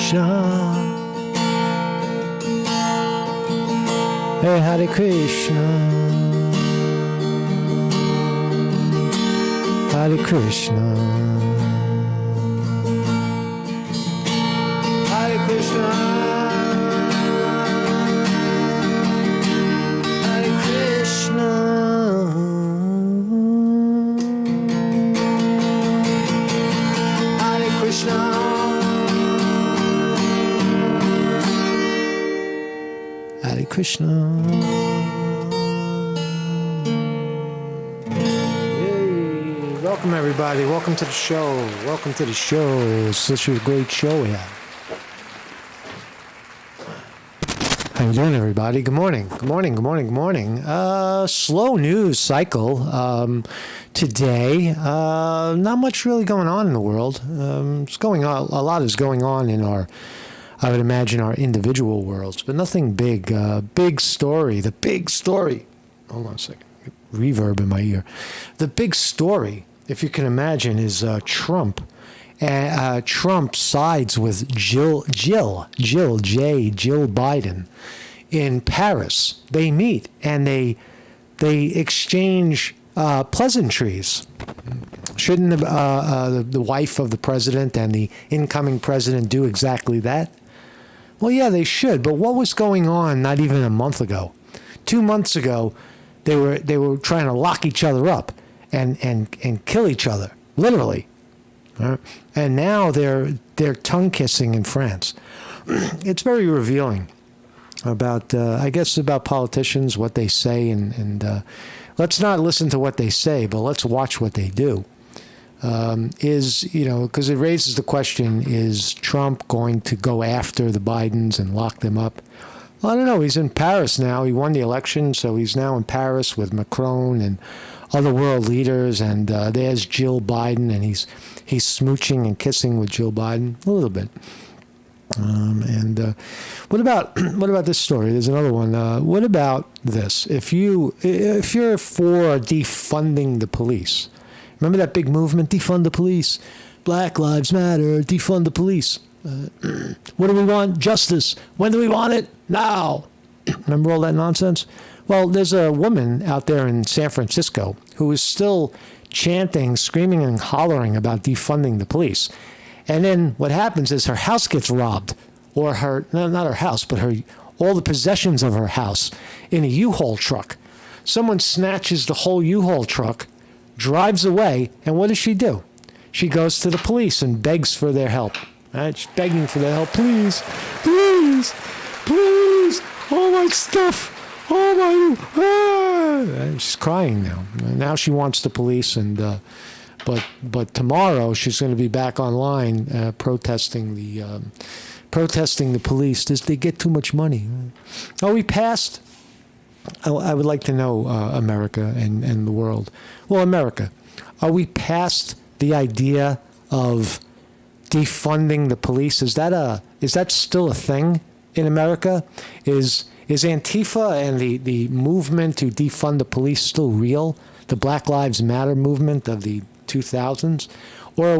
Krishna. Hey, Hare Krishna. Hare Krishna. Hare Krishna. Hare Krishna. Hare Krishna. Hare Krishna. Hey, welcome everybody. Welcome to the show. Welcome to the show. It's such a great show we have. How you doing, everybody? Good morning. Good morning. Good morning. Good morning. Slow news cycle today. Not much really going on in the world. It's going on. A lot is going on in our, I would imagine, our individual worlds, but nothing big. Big story. The big story. Hold on a second. Reverb in my ear. The big story, if you can imagine, is Trump. Trump sides with Jill Biden in Paris. They meet and they exchange pleasantries. Shouldn't the wife of the president and the incoming president do exactly that? Well, yeah, they should. But what was going on not even a month ago? 2 months ago, they were trying to lock each other up and kill each other, literally. And now they're tongue kissing in France. It's very revealing about, I guess, about politicians, what they say, and let's not listen to what they say, but let's watch what they do. Because it raises the question: is Trump going to go after the Bidens and lock them up? Well, I don't know. He's in Paris now. He won the election, so he's now in Paris with Macron and other world leaders, and there's Jill Biden, and he's smooching and kissing with Jill Biden a little bit. What about this story? There's another one. What about this? If you're for defunding the police, remember that big movement, defund the police, Black Lives Matter, defund the police. What do we want? Justice. When do we want it? Now. Remember all that nonsense? Well, there's a woman out there in San Francisco who is still chanting, screaming, and hollering about defunding the police. And then what happens is her house gets robbed, or not her house, but all the possessions of her house in a U-Haul truck. Someone snatches the whole U-Haul truck, drives away, and what does she do? She goes to the police and begs for their help. Right? She's begging for their help. Please, please, please, all my stuff. Oh my! She's crying now. Now she wants the police, and but tomorrow she's going to be back online protesting the police. They get too much money? Are we past? I would like to know, America and the world. Well, America, are we past the idea of defunding the police? Is that still a thing in America? Is Antifa and the movement to defund the police still real? The Black Lives Matter movement of the 2000s? Or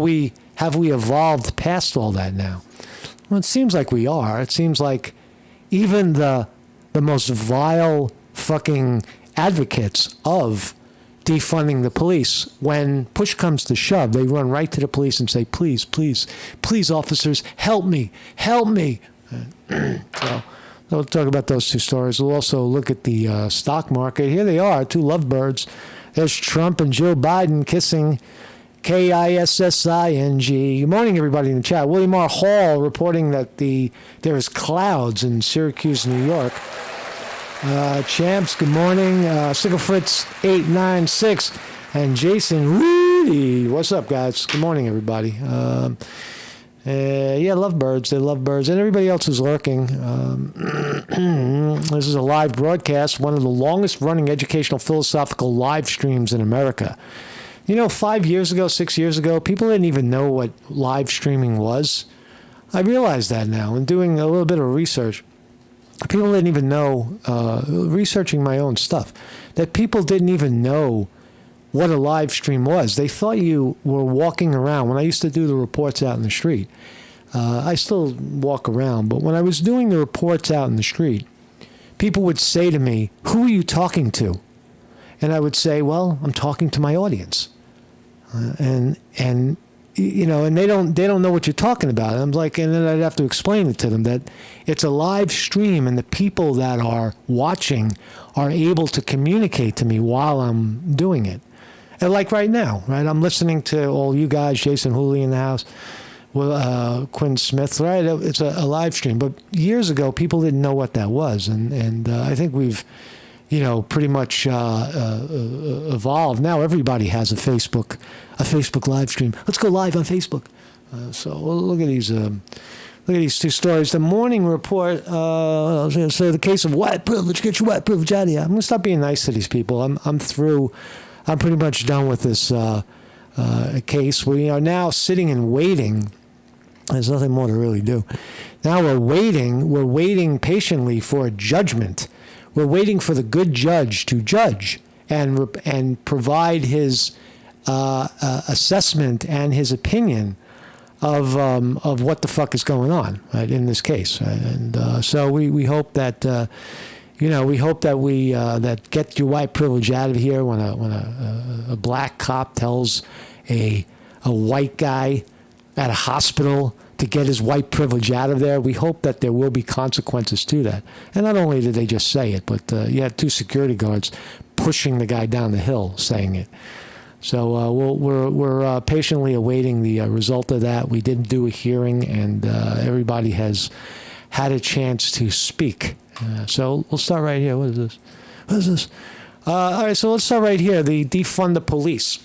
have we evolved past all that now? Well, it seems like we are. It seems like even the most vile fucking advocates of defunding the police, when push comes to shove, they run right to the police and say, please, please, please, officers, help me, help me. So, we'll talk about those two stories. We'll also look at the stock market. Here they are, two lovebirds. There's Trump and Joe Biden kissing, Kissing. Good morning, everybody in the chat. William R. Hall reporting that there is clouds in Syracuse, New York. Champs, good morning. Sickle Fritz 896 and Jason Rudy. What's up, guys? Good morning, everybody. Yeah, lovebirds. They love birds. And everybody else who's lurking. This is a live broadcast, one of the longest running educational philosophical live streams in America. 5 years ago, 6 years ago, people didn't even know what live streaming was. I realize that now in doing a little bit of research. People didn't even know, researching my own stuff, that people didn't even know what a live stream was. They thought you were walking around. When I used to do the reports out in the street, I still walk around, but when I was doing the reports out in the street, people would say to me, "Who are you talking to?" And I would say, "Well, I'm talking to my audience." And you know, and they don't know what you're talking about. And I'm like, and then I'd have to explain it to them that it's a live stream, and the people that are watching are able to communicate to me while I'm doing it. And like right now, right, I'm listening to all you guys, Jason Hooley in the house, well, Quinn Smith, right? It's a live stream. But years ago, people didn't know what that was, and I think we've, you know, pretty much evolved. Now everybody has a Facebook live stream. Let's go live on Facebook. So look at these two stories. The morning report. So the case of white privilege. Get your white privilege out of here. I'm gonna stop being nice to these people. I'm through. I'm pretty much done with this case. We are now sitting and waiting. There's nothing more to really do. Now we're waiting. We're waiting patiently for a judgment. We're waiting for the good judge to judge and provide his assessment and his opinion of what the fuck is going on, right, in this case. Right? And so we hope that that get your white privilege out of here when a black cop tells a white guy at a hospital to get his white privilege out of there. We hope that there will be consequences to that. And not only did they just say it, but you had two security guards pushing the guy down the hill saying it. So we're patiently awaiting the result of that. We did do a hearing, and everybody has had a chance to speak. So we'll start right here. What is this? All right, so let's start right here. The defund the police.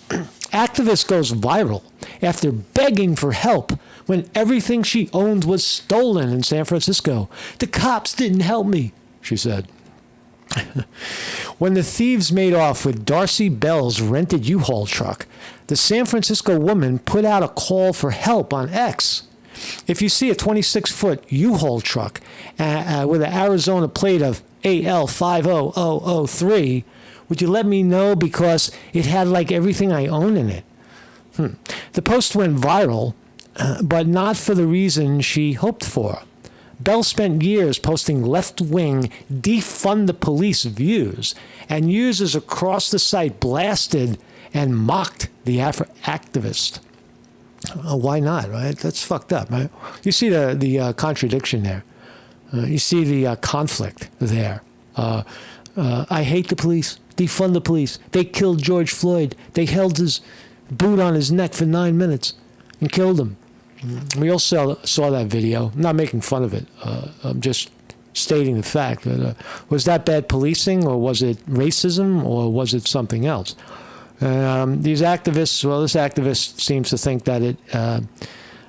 Activist goes viral after begging for help when everything she owned was stolen in San Francisco. The cops didn't help me, she said. When the thieves made off with Darcy Bell's rented U-Haul truck, the San Francisco woman put out a call for help on X. If you see a 26-foot U-Haul truck with an Arizona plate of AL50003, would you let me know because it had like everything I own in it? The post went viral, but not for the reason she hoped for. Bell spent years posting left-wing defund the police views, and users across the site blasted and mocked the activist. Why not, right? That's fucked up, right? You see the contradiction there. You see the conflict there. I hate the police. Defund the police. They killed George Floyd. They held his boot on his neck for 9 minutes and killed him. We all saw that video. I'm not making fun of it. I'm just stating the fact that was that bad policing, or was it racism, or was it something else? These activists, well, this activist seems to think that it,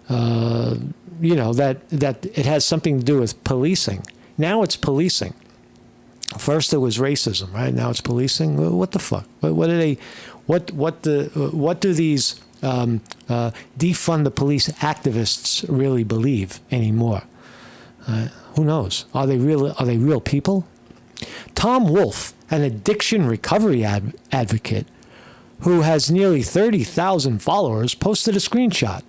that it has something to do with policing. Now it's policing. First it was racism, right? Now it's policing. What the fuck? What do they? What do these defund the police activists really believe anymore? Who knows? Are they real people? Tom Wolfe, an addiction recovery advocate who has nearly 30,000 followers, posted a screenshot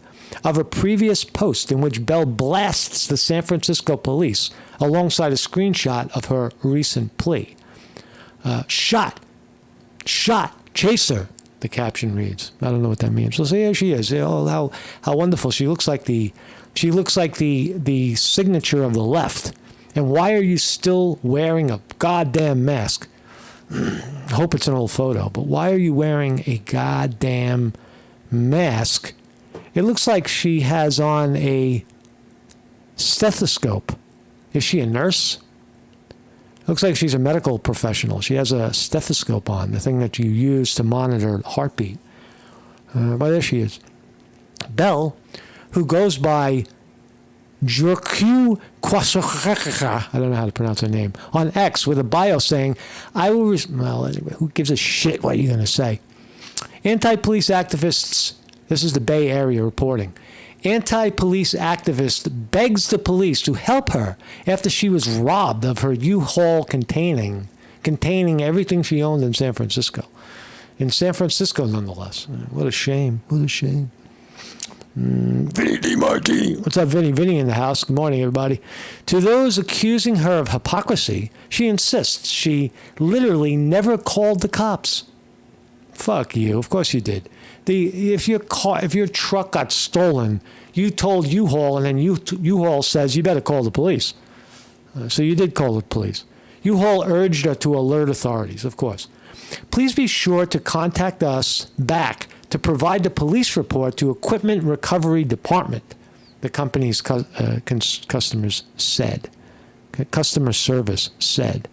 of a previous post in which Bell blasts the San Francisco police alongside a screenshot of her recent plea. Shot, chaser, the caption reads. I don't know what that means. So here she is. Oh, how wonderful. She looks like the signature of the left. And why are you still wearing a goddamn mask? I hope it's an old photo, but why are you wearing a goddamn mask? It looks like she has on a stethoscope. Is she a nurse? Looks like she's a medical professional. She has a stethoscope on, the thing that you use to monitor heartbeat. But there she is. Bell, who goes by Jurku Kwasokaka, I don't know how to pronounce her name, on X with a bio saying, well, anyway, who gives a shit what you're going to say? Anti-police activists, this is the Bay Area reporting. Anti-police activist begs the police to help her after she was robbed of her U-Haul containing everything she owned in San Francisco. In San Francisco, nonetheless. What a shame. What a shame. Vinny DiMartini. What's up, Vinny? Vinny in the house. Good morning, everybody. To those accusing her of hypocrisy, she insists she literally never called the cops. Fuck you. Of course you did. If your truck got stolen, you told U-Haul, and then U-Haul says you better call the police. So you did call the police. U-Haul urged her to alert authorities, of course. Please be sure to contact us back to provide the police report to Equipment Recovery Department, the company's customers said. Customer service said.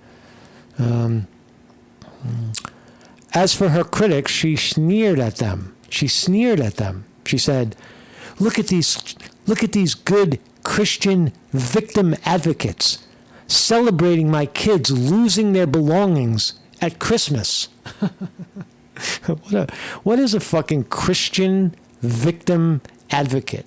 As for her critics, she sneered at them. She said, look at these good Christian victim advocates celebrating my kids losing their belongings at Christmas. What is a fucking Christian victim advocate?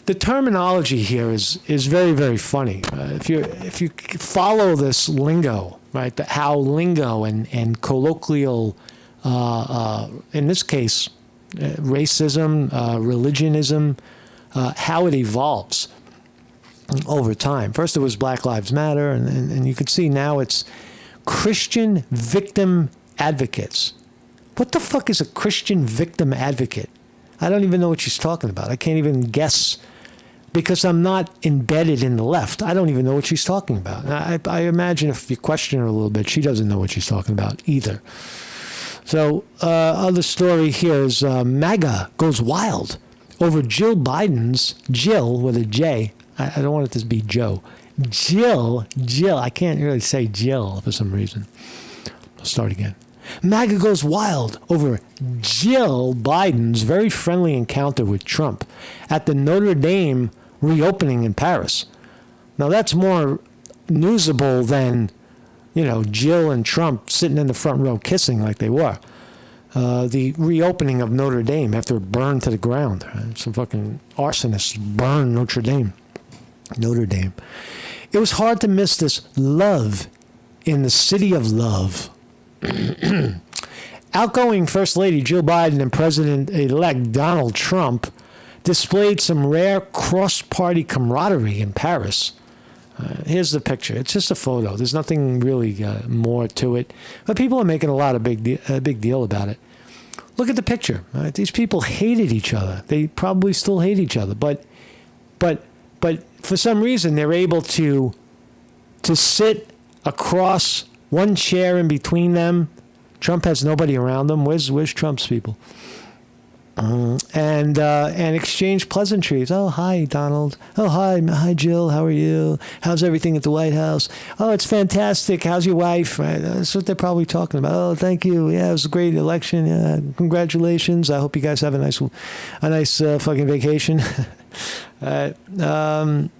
The terminology here is very, very funny. If you follow this lingo, right, how lingo and colloquial, in this case, racism, religionism, how it evolves over time. First it was Black Lives Matter, and you can see now it's Christian victim advocates. What the fuck is a Christian victim advocate? I don't even know what she's talking about. I can't even guess because I'm not embedded in the left. I don't even know what she's talking about. I imagine if you question her a little bit, she doesn't know what she's talking about either. So, other story here is MAGA goes wild over Jill Biden's, Jill with a J. I don't want it to be Joe. Jill. I can't really say Jill for some reason. I'll start again. MAGA goes wild over Jill Biden's very friendly encounter with Trump at the Notre Dame reopening in Paris. Now that's more newsable than, Jill and Trump sitting in the front row kissing like they were. The reopening of Notre Dame after it burned to the ground. Some fucking arsonists burned Notre Dame. It was hard to miss this love in the city of love. Outgoing First Lady Jill Biden and President-elect Donald Trump displayed some rare cross-party camaraderie in Paris. Here's the picture. It's just a photo. There's nothing really more to it. But people are making a big deal about it. Look at the picture. Right? These people hated each other. They probably still hate each other. But for some reason, they're able to sit across one chair in between them. Trump has nobody around them. Where's Trump's people? And exchange pleasantries. Oh, hi, Donald. Oh, hi, Jill. How are you? How's everything at the White House? Oh, it's fantastic. How's your wife? Right? That's what they're probably talking about. Oh, thank you. Yeah, it was a great election. Yeah, congratulations. I hope you guys have a nice fucking vacation. And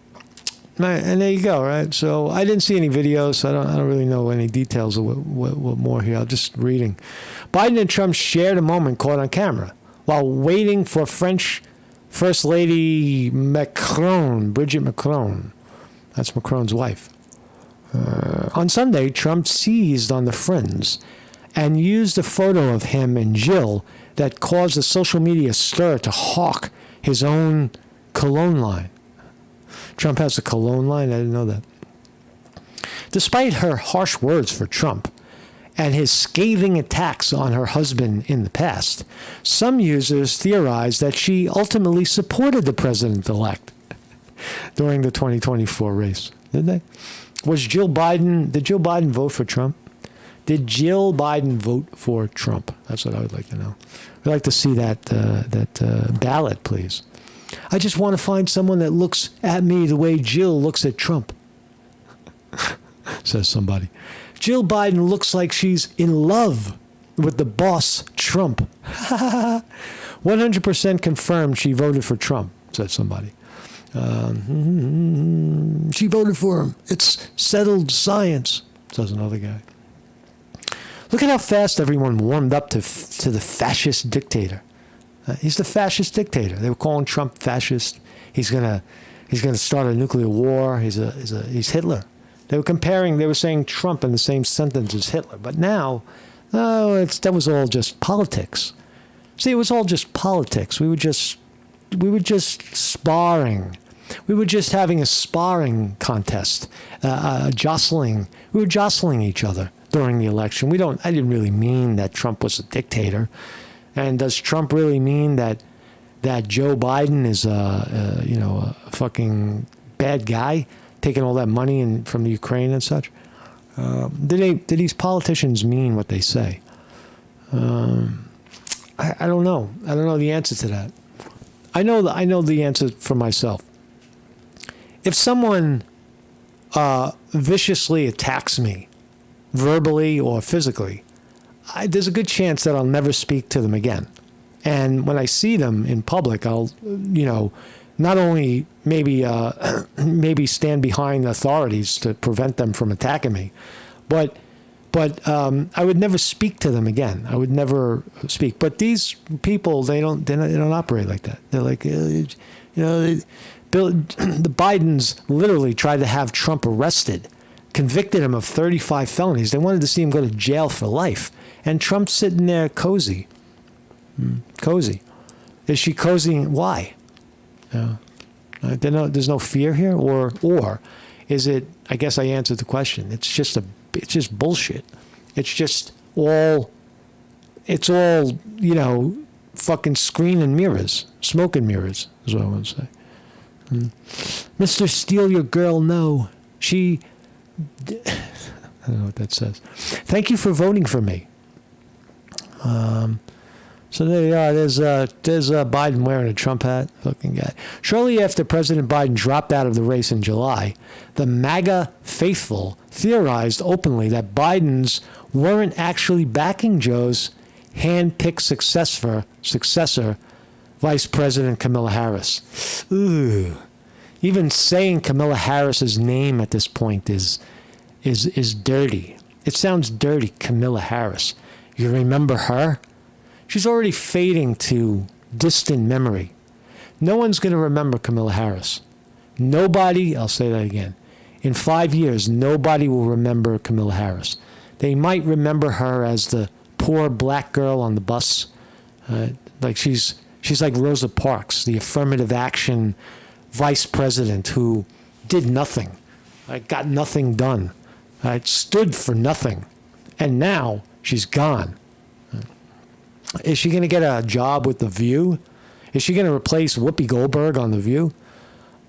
there you go, right? So I didn't see any videos, so I don't really know any details of what more here. I'm just reading. Biden and Trump shared a moment caught on camera while waiting for French First Lady Brigitte Macron. That's Macron's wife. On Sunday, Trump seized on the friends and used a photo of him and Jill that caused a social media stir to hawk his own cologne line. Trump has a cologne line? I didn't know that. Despite her harsh words for Trump and his scathing attacks on her husband in the past, some users theorize that she ultimately supported the president-elect during the 2024 race. Did they? Did Jill Biden vote for Trump? Did Jill Biden vote for Trump? That's what I would like to know. I'd like to see that ballot, please. I just want to find someone that looks at me the way Jill looks at Trump, says somebody. Jill Biden looks like she's in love with the boss, Trump. 100% confirmed she voted for Trump, said somebody. She voted for him. It's settled science, says another guy. Look at how fast everyone warmed up to the fascist dictator. He's the fascist dictator. They were calling Trump fascist. He's gonna start a nuclear war. He's Hitler. They were saying Trump in the same sentence as Hitler. But now, that was all just politics. See, it was all just politics. We were just sparring. We were just having a sparring contest, jostling. We were jostling each other during the election. I didn't really mean that Trump was a dictator. And does Trump really mean that Joe Biden is a fucking bad guy, taking all that money from the Ukraine and such? Did these politicians mean what they say? I don't know. I don't know the answer to that. I know the answer for myself. If someone viciously attacks me, verbally or physically, there's a good chance that I'll never speak to them again. And when I see them in public, I'll, not only maybe stand behind the authorities to prevent them from attacking me, but I would never speak to them again. I would never speak. But these people, they don't operate like that. They're like, the Bidens literally tried to have Trump arrested, convicted him of 35 felonies. They wanted to see him go to jail for life. And Trump's sitting there cozy. Cozy. Is she cozy? Why? There's no fear here, or is it? I guess I answered the question. It's just bullshit. It's all fucking screen and mirrors, smoke and mirrors is what I want to say. Mr. Steal Your Girl, no. I don't know what that says. Thank you for voting for me. So there you are. There's Biden wearing a Trump hat. Fucking guy. Shortly after President Biden dropped out of the race in July, the MAGA faithful theorized openly that Bidens weren't actually backing Joe's hand-picked successor, Vice President Kamala Harris. Ooh. Even saying Kamala Harris's name at this point is dirty. It sounds dirty, Kamala Harris. You remember her? She's already fading to distant memory. No one's going to remember Kamala Harris. Nobody, I'll say that again. In 5 years, nobody will remember Kamala Harris. They might remember her as the poor black girl on the bus. Like she's like Rosa Parks, the affirmative action vice president who did nothing, got nothing done, stood for nothing. And now she's gone. Is she going to get a job with The View? Is she going to replace Whoopi Goldberg on The View?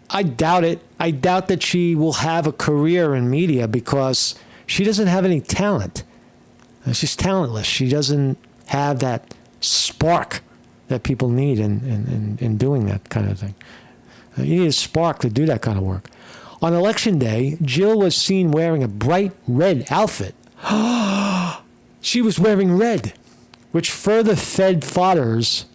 I doubt it. I doubt that she will have a career in media because she doesn't have any talent. She's talentless. She doesn't have that spark that people need in doing that kind of thing. You need a spark to do that kind of work. On Election Day, Jill was seen wearing a bright red outfit. She was wearing red, which further fed fodders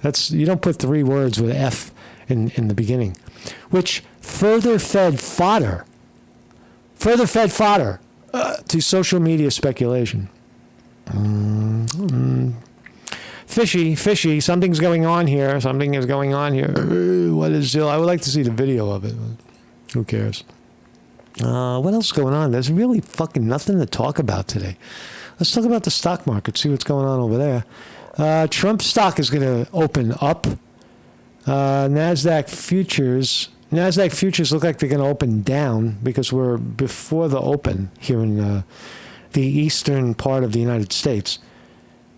that's you don't put 3 words with F in the beginning, which further fed fodder to social media speculation. Fishy, something's going on here. Something is going on here. What is Jill? I would like to see the video of it. Who cares? What else is going on? There's really fucking nothing to talk about today. Let's talk about the stock market, see what's going on over there. Trump stock is going to open up. NASDAQ futures look like they're going to open down because we're before the open here in the eastern part of the United States.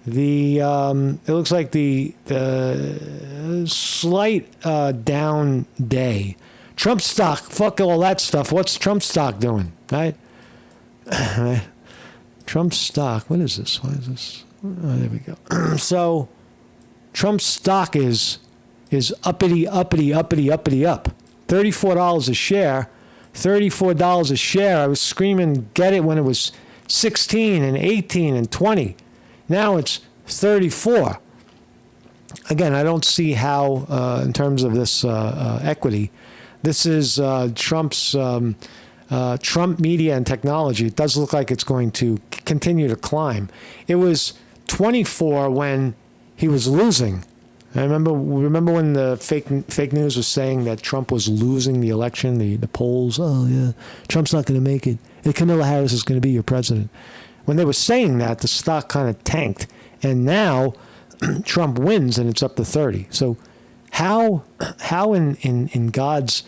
It looks like the slight down day. Trump stock, fuck all that stuff. What's Trump stock doing, right? Trump stock, what is this? What is this? Oh, there we go. So, Trump stock is uppity up. $34 a share. $34 a share. I was screaming, get it when it was 16 and 18 and 20. Now it's 34. Again, I don't see how, in terms of this equity, this is Trump's Trump media and technology. It does look like it's going to continue to climb. It was 24 when he was losing. I remember when the fake news was saying that Trump was losing the election, the polls. Oh yeah, Trump's not going to make it. And Kamala Harris is going to be your president. When they were saying that, the stock kind of tanked, and now Trump wins and it's up to 30. So how in God's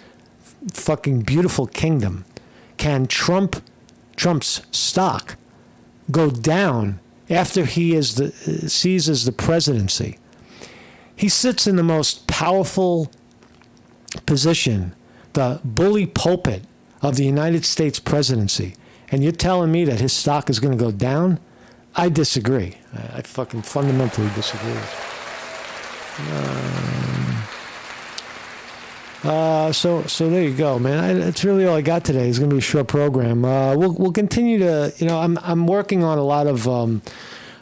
fucking beautiful kingdom can Trump's stock go down after he seizes the presidency? He sits in the most powerful position, the bully pulpit of the United States presidency, and you're telling me that his stock is going to go down? I disagree. I fucking fundamentally disagree. So there you go, man. That's really all I got today. It's going to be a short program. We'll continue to, I'm working on a lot of,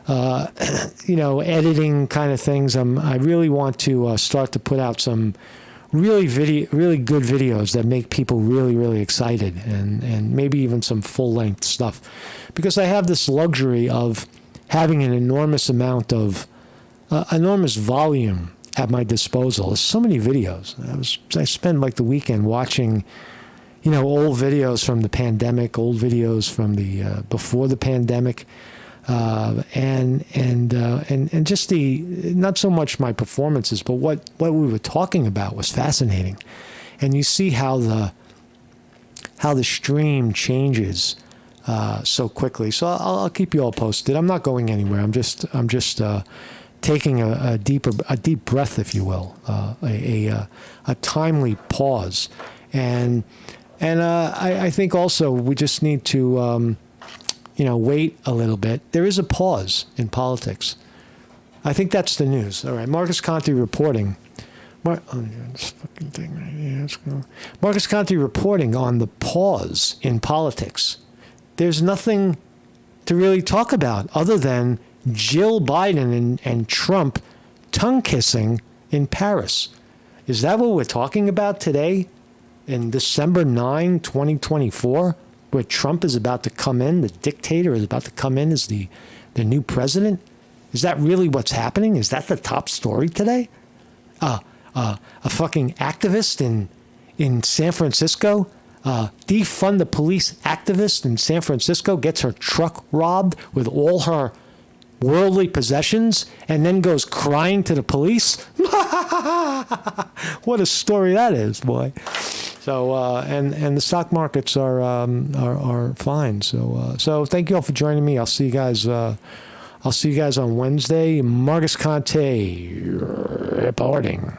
editing kind of things. I really want to start to put out some really good videos that make people really, really excited, and maybe even some full-length stuff, because I have this luxury of having an enormous amount of enormous volume at my disposal. There's so many videos. I spend like the weekend watching, old videos from the pandemic, old videos from the before the pandemic, and just not so much my performances, but what we were talking about was fascinating. And you see how the stream changes so quickly. So I'll keep you all posted. I'm not going anywhere. I'm just taking a deep breath, if you will, a timely pause, and I think also we just need to wait a little bit. There is a pause in politics. I think that's the news. All right, Marcus Conte reporting. This fucking thing right here. Let's go. Marcus Conte reporting on the pause in politics. There's nothing to really talk about other than Jill Biden and Trump tongue kissing in Paris. Is that what we're talking about today in December 9, 2024, where Trump is about to come in, the dictator is about to come in as the new president? Is that really what's happening? Is that the top story today? A fucking activist in San Francisco, defund the police activist in San Francisco gets her truck robbed with all her worldly possessions and then goes crying to the police. What a story that is, boy. So and the stock markets are fine. So thank you all for joining me. I'll see you guys on Wednesday. Marcus Conte reporting.